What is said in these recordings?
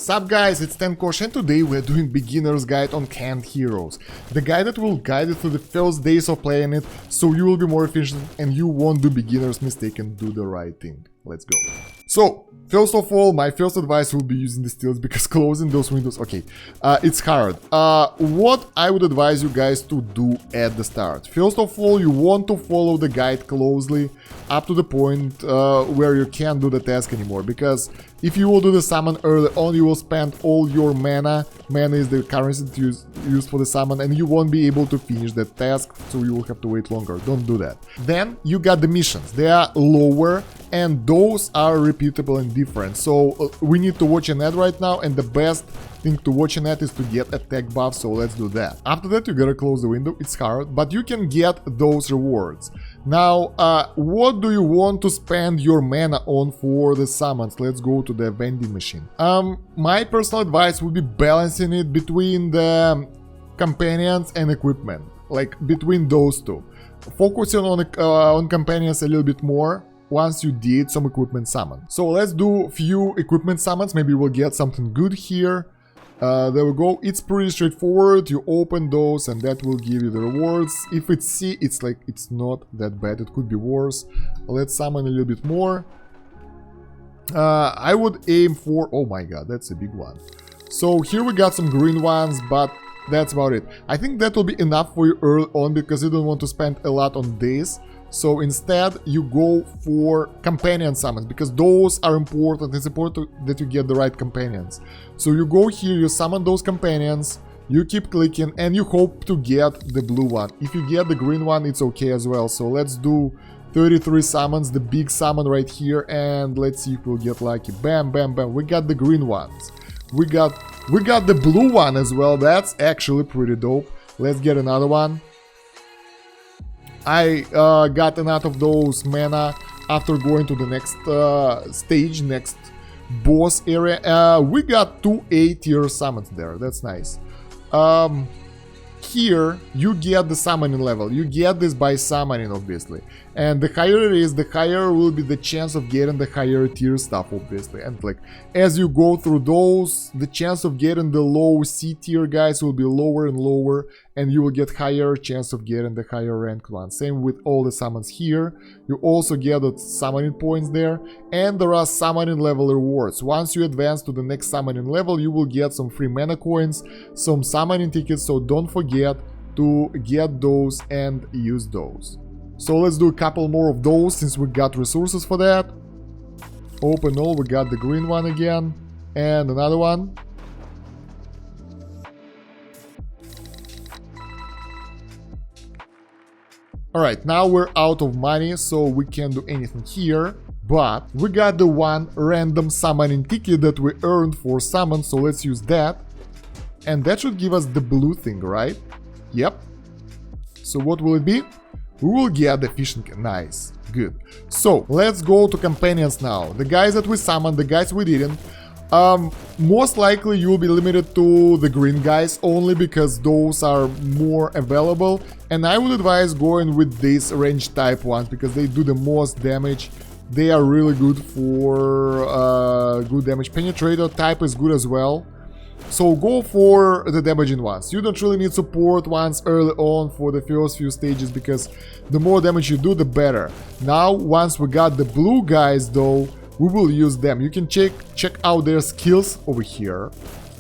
Sup guys, it's Kosh and today we're doing beginner's guide on canned heroes. The guide that will guide you through the first days of playing it, so you will be more efficient and you won't do beginner's mistake and do the right thing. Let's go. So, first of all, my first advice will be using the steels because closing those windows, okay, it's hard. What I would advise you guys to do at the start. First of all, you want to follow the guide closely up to the point where you can't do the task anymore, because if you will do the summon early on, you will spend all your mana. Mana is the currency used for the summon, and you won't be able to finish that task, so you will have to wait longer. Don't do that. Then you got the missions. They are lower, and those are repeatable and different. So we need to watch an ad right now, and the best thing to watch an ad is to get attack buff, so let's do that. After that, you gotta close the window. It's hard, but you can get those rewards. Now, what do you want to spend your mana on for the summons? Let's go to the vending machine. My personal advice would be balancing it between the companions and equipment, like between those two. Focusing on companions a little bit more once you did some equipment summon. So let's do few equipment summons. Maybe we'll get something good here. There we go. It's pretty straightforward. You open those and that will give you the rewards. If it's C, it's like, it's not that bad. It could be worse. Let's summon a little bit more. I would aim for... Oh my god, that's a big one. So here we got some green ones, but that's about it. I think that will be enough for you early on because you don't want to spend a lot on this. So instead, you go for companion summons, because those are important. It's important that you get the right companions. So you go here, you summon those companions, you keep clicking, and you hope to get the blue one. If you get the green one, it's okay as well. So let's do 33 summons, the big summon right here, and let's see if we'll get lucky. Bam, bam, bam. We got the green ones. We got the blue one as well. That's actually pretty dope. Let's get another one. I got enough of those mana after going to the next stage, next boss area. We got 2 A-tier summons there. That's nice. Here you get the summoning level. You get this by summoning, obviously. And the higher it is, the higher will be the chance of getting the higher tier stuff, obviously. And like, as you go through those, the chance of getting the low C tier guys will be lower and lower, and you will get higher chance of getting the higher ranked ones. Same with all the summons here. You also get the summoning points there, and there are summoning level rewards. Once you advance to the next summoning level, you will get some free mana coins, some summoning tickets, so don't forget to get those and use those. So let's do a couple more of those since we got resources for that. Open all, we got the green one again, and another one. Alright, now we're out of money, so we can't do anything here. But we got the one random summoning ticket that we earned for summon, so let's use that. And that should give us the blue thing, right? Yep. So what will it be? We will get the fishing can. Nice. Good. So let's go to companions now. The guys that we summoned, the guys we didn't. Most likely you will be limited to the green guys only because those are more available. And I would advise going with these range type ones because they do the most damage. They are really good for good damage. Penetrator type is good as well. So go for the damaging ones. You don't really need support ones early on for the first few stages because the more damage you do, the better. Now, once we got the blue guys though, we will use them. You can check out their skills over here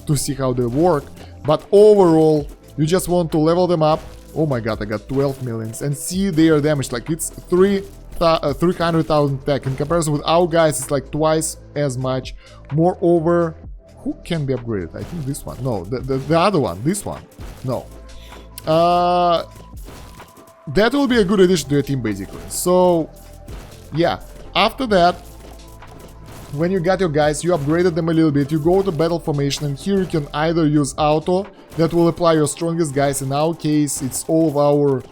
to see how they work. But overall, you just want to level them up. Oh my god, I got 12 millions. And see their damage, like it's 300,000 attack. In comparison with our guys, it's like twice as much. Moreover, who can be upgraded? I think this one. No, the other one. This one. No. That will be a good addition to your team, basically. So, yeah. After that, when you got your guys, you upgraded them a little bit. You go to battle formation, and here you can either use auto. That will apply your strongest guys. In our case, it's all of our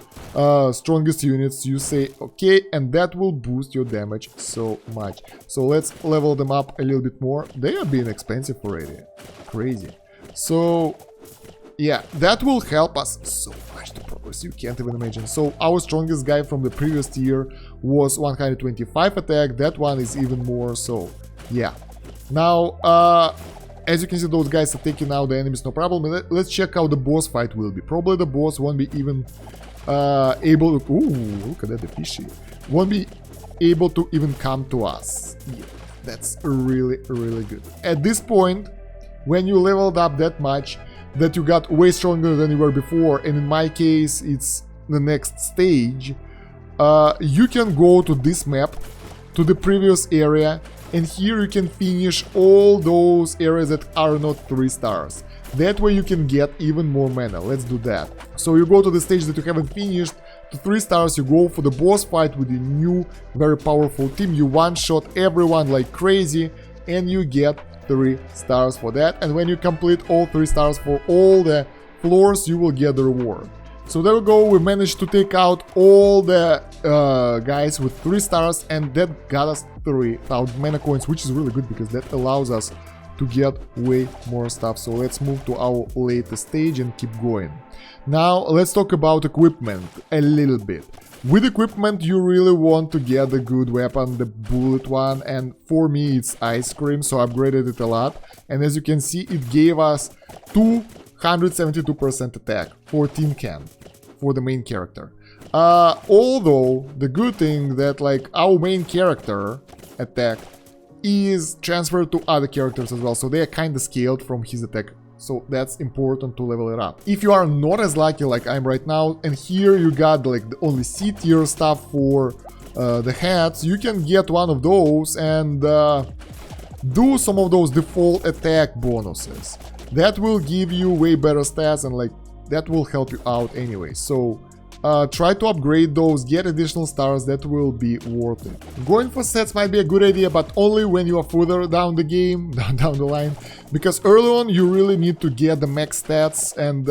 strongest units. You say okay, and that will boost your damage so much. So let's level them up a little bit more. They are being expensive already. Crazy. So yeah, that will help us so much to progress. You can't even imagine. So our strongest guy from the previous tier was 125 attack. That one is even more. So yeah. Now As you can see, those guys are taking out the enemies, no problem. Let's check how the boss fight will be. Probably the boss won't be even able to... Ooh, look at that, the fishy. Won't be able to even come to us. Yeah, that's really, really good. At this point, when you leveled up that much, that you got way stronger than you were before, and in my case, it's the next stage, you can go to this map, to the previous area, and here you can finish all those areas that are not 3 stars. That way you can get even more mana. Let's do that. So you go to the stage that you haven't finished, to 3 stars, you go for the boss fight with a new, very powerful team, you one-shot everyone like crazy, and you get 3 stars for that. And when you complete all 3 stars for all the floors, you will get the reward. So there we go, we managed to take out all the guys with 3 stars, and that got us 3,000 mana coins, which is really good because that allows us to get way more stuff. So let's move to our latest stage and keep going. Now let's talk about equipment a little bit. With equipment you really want to get the good weapon, the bullet one, and for me it's ice cream, so I upgraded it a lot. And as you can see, it gave us 272% attack for Tin Can, for the main character. Although the good thing that like our main character attack is transferred to other characters as well, so they are kind of scaled from his attack, so that's important to level it up. If you are not as lucky like I'm right now, and here you got like the only C tier stuff for the hats, you can get one of those and do some of those default attack bonuses. That will give you way better stats, and like that will help you out anyway. So try to upgrade those, get additional stars, that will be worth it. Going for sets might be a good idea, but only when you are further down the game, down the line, because early on you really need to get the max stats, and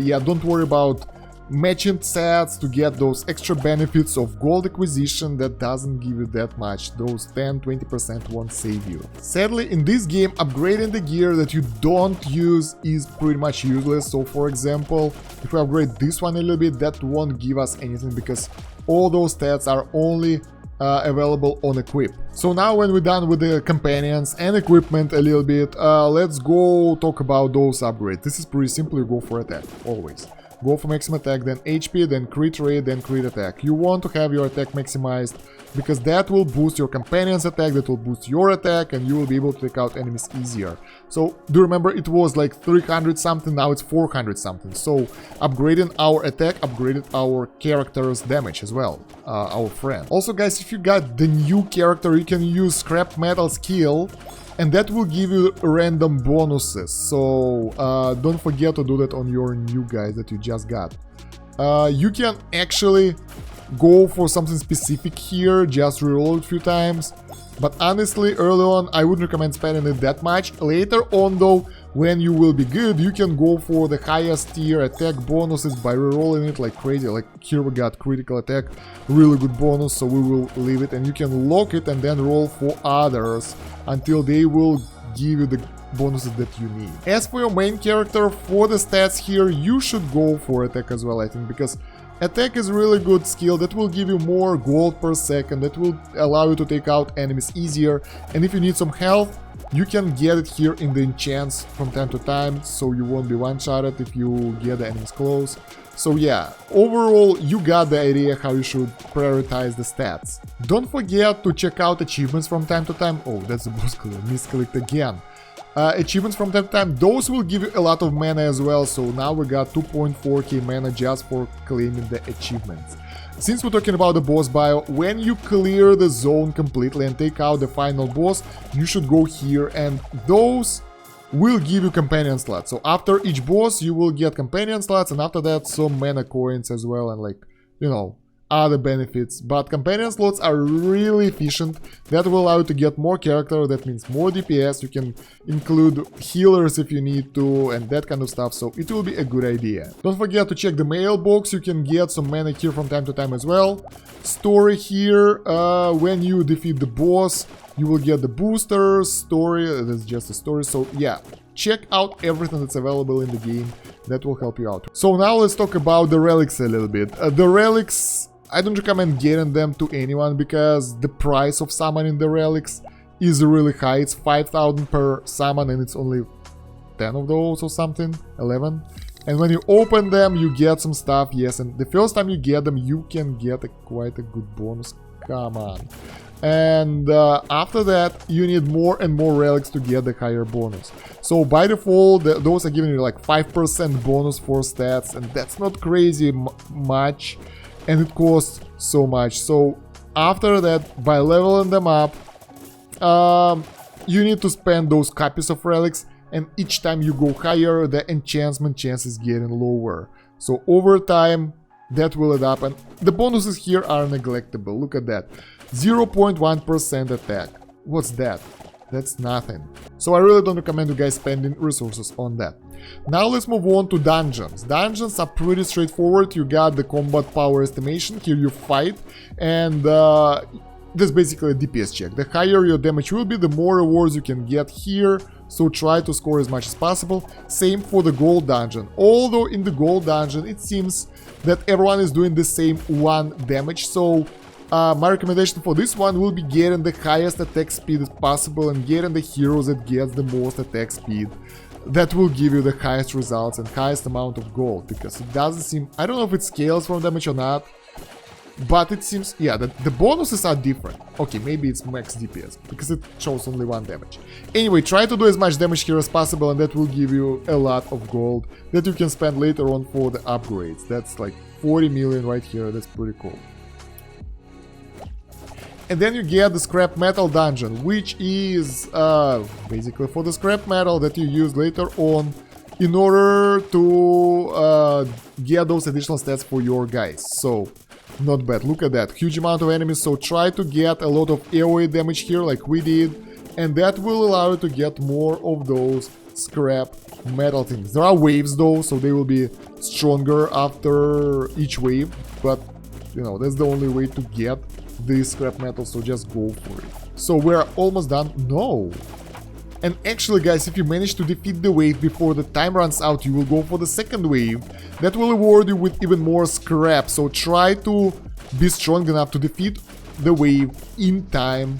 yeah, don't worry about matching sets to get those extra benefits of gold acquisition. That doesn't give you that much. Those 10-20% won't save you. Sadly, in this game, upgrading the gear that you don't use is pretty much useless. So for example, if we upgrade this one a little bit, that won't give us anything because all those stats are only available on equip. So now when we're done with the companions and equipment a little bit, let's go talk about those upgrades. This is pretty simple. You go for attack always. Go for maximum attack, then HP, then crit rate, then crit attack. You want to have your attack maximized because that will boost your companion's attack, that will boost your attack, and you will be able to take out enemies easier. So do remember, it was like 300 something, now it's 400 something. So upgrading our attack upgraded our character's damage as well, our friend. Also guys, if you got the new character, you can use scrap metal skill, and that will give you random bonuses. So don't forget to do that on your new guys that you just got. You can actually go for something specific here, just reroll it a few times. But honestly, early on, I wouldn't recommend spending it that much. Later on though, when you will be good, you can go for the highest tier attack bonuses by rerolling it like crazy. Like here we got critical attack, really good bonus, so we will leave it, and you can lock it and then roll for others until they will give you the bonuses that you need. As for your main character, for the stats here, you should go for attack as well, I think, because attack is really good skill that will give you more gold per second, that will allow you to take out enemies easier, and if you need some health, you can get it here in the enchants from time to time, so you won't be one-shotted if you get the enemies close. So yeah, overall you got the idea how you should prioritize the stats. Don't forget to check out achievements from time to time. Oh, that's the boss killer, misclicked again. Achievements from time to time, those will give you a lot of mana as well, so now we got 2.4k mana just for claiming the achievements. Since we're talking about the boss bio, when you clear the zone completely and take out the final boss, you should go here, and those will give you companion slots. So after each boss you will get companion slots, and after that some mana coins as well, and like, you know, other benefits. But companion slots are really efficient. That will allow you to get more character, that means more DPS. You can include healers if you need to and that kind of stuff, so it will be a good idea. Don't forget to check the mailbox, you can get some mana here from time to time as well. Story here, when you defeat the boss you will get the boosters. Story, that's just a story, so yeah, check out everything that's available in the game, that will help you out. So now let's talk about the relics a little bit. The relics, I don't recommend getting them to anyone because the price of summoning the relics is really high. It's 5,000 per summon and it's only 10 of those or something, 11. And when you open them, you get some stuff, yes, and the first time you get them, you can get quite a good bonus. Come on. And after that, you need more and more relics to get the higher bonus. So by default, those are giving you like 5% bonus for stats, and that's not crazy much, and it costs so much. So after that, by leveling them up, you need to spend those copies of relics, and each time you go higher, the enchantment chance is getting lower. So over time, that will add up, and the bonuses here are neglectable. Look at that. 0.1% attack. What's that? That's nothing. So I really don't recommend you guys spending resources on that. Now let's move on to dungeons. Dungeons are pretty straightforward. You got the combat power estimation. Here you fight, and that's basically a DPS check. The higher your damage will be, the more rewards you can get here. So try to score as much as possible. Same for the gold dungeon. Although in the gold dungeon it seems that everyone is doing the same 1 damage. So my recommendation for this one will be getting the highest attack speed as possible and getting the heroes that gets the most attack speed. That will give you the highest results and highest amount of gold, because it doesn't seem, I don't know if it scales from damage or not, but it seems, yeah, the bonuses are different. Okay, maybe it's max DPS, because it shows only 1 damage. Anyway, try to do as much damage here as possible, and that will give you a lot of gold that you can spend later on for the upgrades. That's like 40 million right here, that's pretty cool. And then you get the scrap metal dungeon, which is basically for the scrap metal that you use later on in order to get those additional stats for your guys. So, not bad. Look at that. Huge amount of enemies, so try to get a lot of AoE damage here like we did, and that will allow you to get more of those scrap metal things. There are waves though, so they will be stronger after each wave, but you know, that's the only way to get this scrap metal, so just go for it. So we're almost done. No. And actually guys, if you manage to defeat the wave before the time runs out, you will go for the second wave. That will reward you with even more scrap, so try to be strong enough to defeat the wave in time,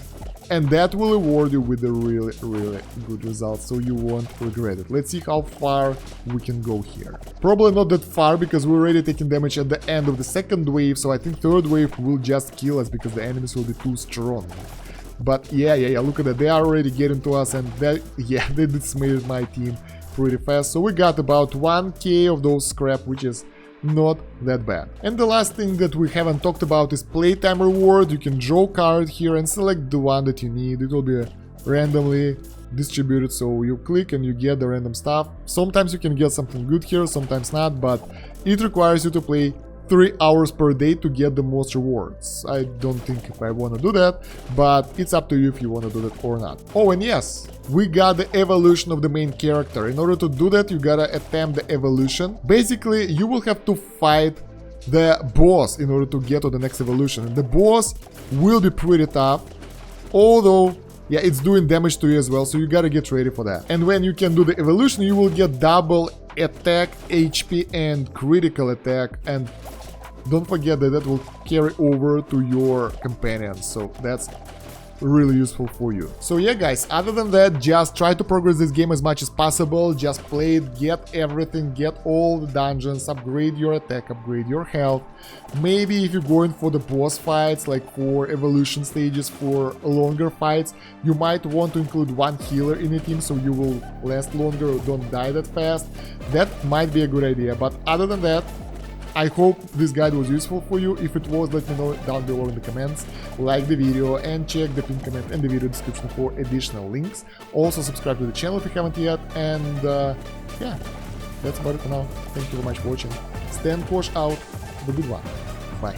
and that will reward you with a really good result, so you won't regret it. Let's see how far we can go here. Probably not that far, because we're already taking damage at the end of the second wave, so I think third wave will just kill us because the enemies will be too strong. But yeah, look at that, they are already getting to us, and that, yeah, they decimated my team pretty fast. So we got about 1k of those scrap, which is not that bad. And the last thing that we haven't talked about is playtime reward. You can draw a card here and select the one that you need. It will be randomly distributed, so you click and you get the random stuff. Sometimes you can get something good here, sometimes not, but it requires you to play 3 hours per day to get the most rewards. I don't think if I want to do that, but it's up to you if you want to do that or not. Oh, and yes, we got the evolution of the main character. In order to do that, you gotta attempt the evolution. Basically, you will have to fight the boss in order to get to the next evolution. And the boss will be pretty tough, although, yeah, it's doing damage to you as well, so you gotta get ready for that. And when you can do the evolution, you will get double attack, HP, and critical attack, and don't forget that that will carry over to your companions, so that's really useful for you. So yeah guys, other than that, just try to progress this game as much as possible. Just play it, get everything, get all the dungeons, upgrade your attack, upgrade your health. Maybe if you're going for the boss fights, like for evolution stages, for longer fights, you might want to include one healer in your team so you will last longer or don't die that fast. That might be a good idea, but other than that, I hope this guide was useful for you. If it was, let me know down below in the comments. Like the video and check the pinned comment and the video description for additional links. Also subscribe to the channel if you haven't yet. And yeah, that's about it for now. Thank you very much for watching. Stand Kosh out. Have a good one. Bye.